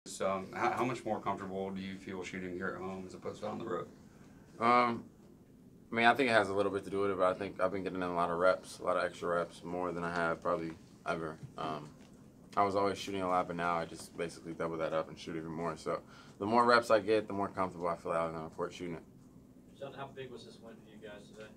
How much more comfortable do you feel shooting here at home as opposed to on the road? I mean, I think it has a little bit to do with it, but I think I've been getting in a lot of reps, a lot of extra reps, more than I have probably ever. I was always shooting a lot, but now I just basically double that up and shoot even more. So the more reps I get, the more comfortable I feel out on the court shooting it. Shelton, how big was this win for you guys today?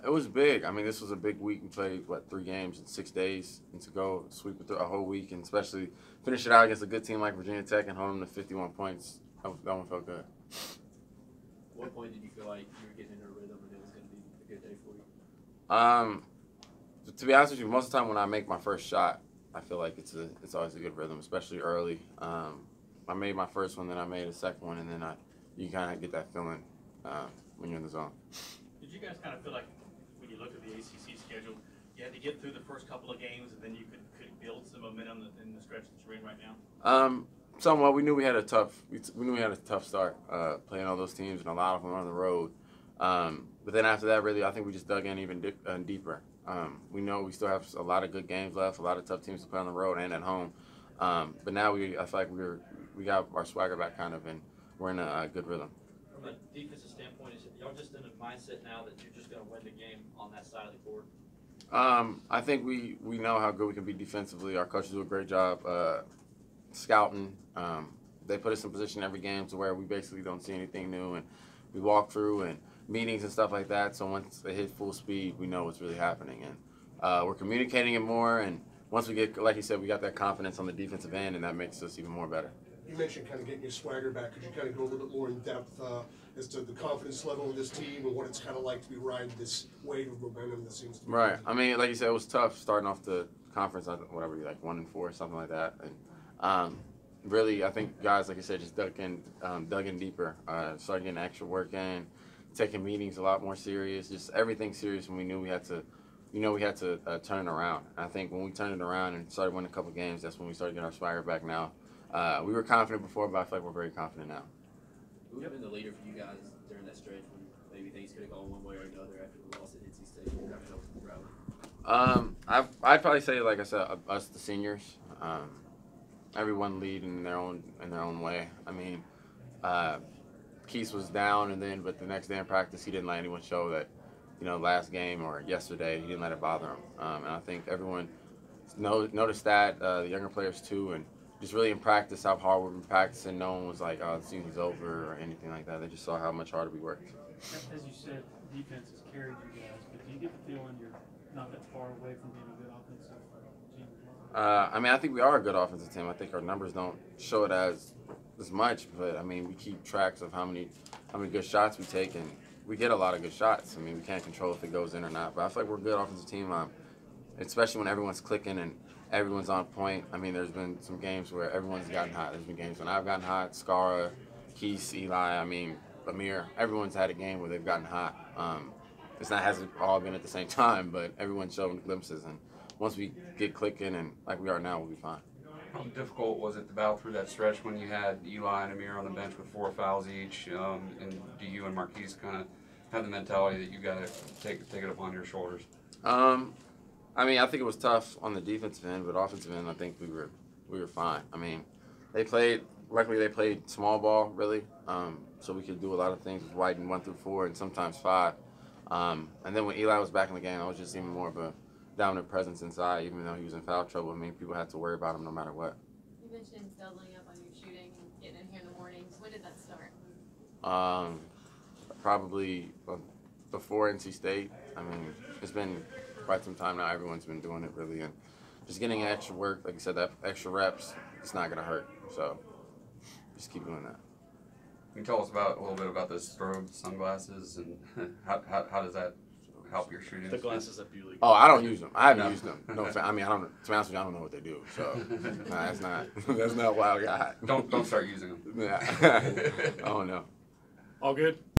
It was big. I mean, this was a big week. We played, 3 games in 6 days, and to go sweep it through a whole week, and especially finish it out against a good team like Virginia Tech and hold them to 51 points, that one felt good. At what point did you feel like you were getting into a rhythm and it was going to be a good day for you? To be honest with you, most of the time when I make my first shot, I feel like it's always a good rhythm, especially early. I made my first one, then I made a second one, and then you kind of get that feeling when you're in the zone. Did you guys kind of feel like when you looked at the ACC schedule, you had to get through the first couple of games and then you could build some momentum in the stretch that you're in right now? Somewhat. We knew we had a tough start playing all those teams, and a lot of them on the road. But then after that, really, I think we just dug in even deeper. We know we still have a lot of good games left, a lot of tough teams to play on the road and at home. But now I feel like we got our swagger back kind of, and we're in a good rhythm. From a defensive standpoint, is y'all just in a mindset now that you're just going to win the game on that side of the court? I think we know how good we can be defensively. Our coaches do a great job scouting. They put us in position every game to where we basically don't see anything new, and we walk through and meetings and stuff like that. So once they hit full speed, we know what's really happening, and we're communicating it more. And once we get, like you said, we got that confidence on the defensive end, and that makes us even more better. You mentioned kind of getting your swagger back. Could you kind of go a little bit more in depth as to the confidence level of this team and what it's kind of like to be riding this wave of momentum that seems to be right. I mean, like you said, it was tough starting off the conference, whatever, like 1-4, something like that. And really, I think guys, like I said, just dug in deeper, started getting extra work in, taking meetings a lot more serious, just everything serious when we knew we had to. We had to turn it around. And I think when we turned it around and started winning a couple games, that's when we started getting our swagger back now. We were confident before, but I feel like we're very confident now. Who would have been the leader for you guys during that stretch when maybe things could have gone one way or another after the loss at NC State? Who got Shelton rally? I'd probably say, like I said, us the seniors. Everyone lead in their own way. I mean, Keith was down, but the next day in practice, he didn't let anyone show that. Last game or yesterday, he didn't let it bother him. And I think everyone noticed that, the younger players too, and just really in practice how hard we've been practicing. No one was like, oh, the season's over or anything like that. They just saw how much harder we worked. As you said, defense has carried you guys, but do you get the feeling you're not that far away from being a good offensive team? I mean, I think we are a good offensive team. I think our numbers don't show it as much, but I mean, we keep tracks of how many good shots we take, and we get a lot of good shots. I mean, we can't control if it goes in or not, but I feel like we're a good offensive team, especially when everyone's clicking and everyone's on point. I mean, there's been some games where everyone's gotten hot. There's been games when I've gotten hot, Skara, Keith, Eli, I mean, Amir. Everyone's had a game where they've gotten hot. Hasn't all been at the same time, but everyone's showing glimpses, and once we get clicking and like we are now, we'll be fine. How difficult was it to battle through that stretch when you had Eli and Amir on the bench with 4 fouls each, and do you and Marquise kind of have the mentality that you got to take it upon your shoulders? I mean, I think it was tough on the defensive end, but offensive end, I think we were fine. I mean, luckily they played small ball, really, so we could do a lot of things with widen 1 through 4 and sometimes 5. And then when Eli was back in the game, I was just even more of a dominant presence inside, even though he was in foul trouble. I mean, people had to worry about him no matter what. You mentioned doubling up on your shooting and getting in here in the mornings. When did that start? Probably before NC State. I mean, it's been quite some time now. Everyone's been doing it, really, and just getting extra work, like you said, that extra reps, it's not gonna hurt. So just keep doing that. Can you tell us a little bit about the strobe sunglasses and how does that help your shooting? The glasses that Bewley. Oh, I don't use them. I haven't used them. No, I mean, to be honest with you, I don't know what they do. So that's not why I got. Don't start using them. Yeah. Oh no. All good.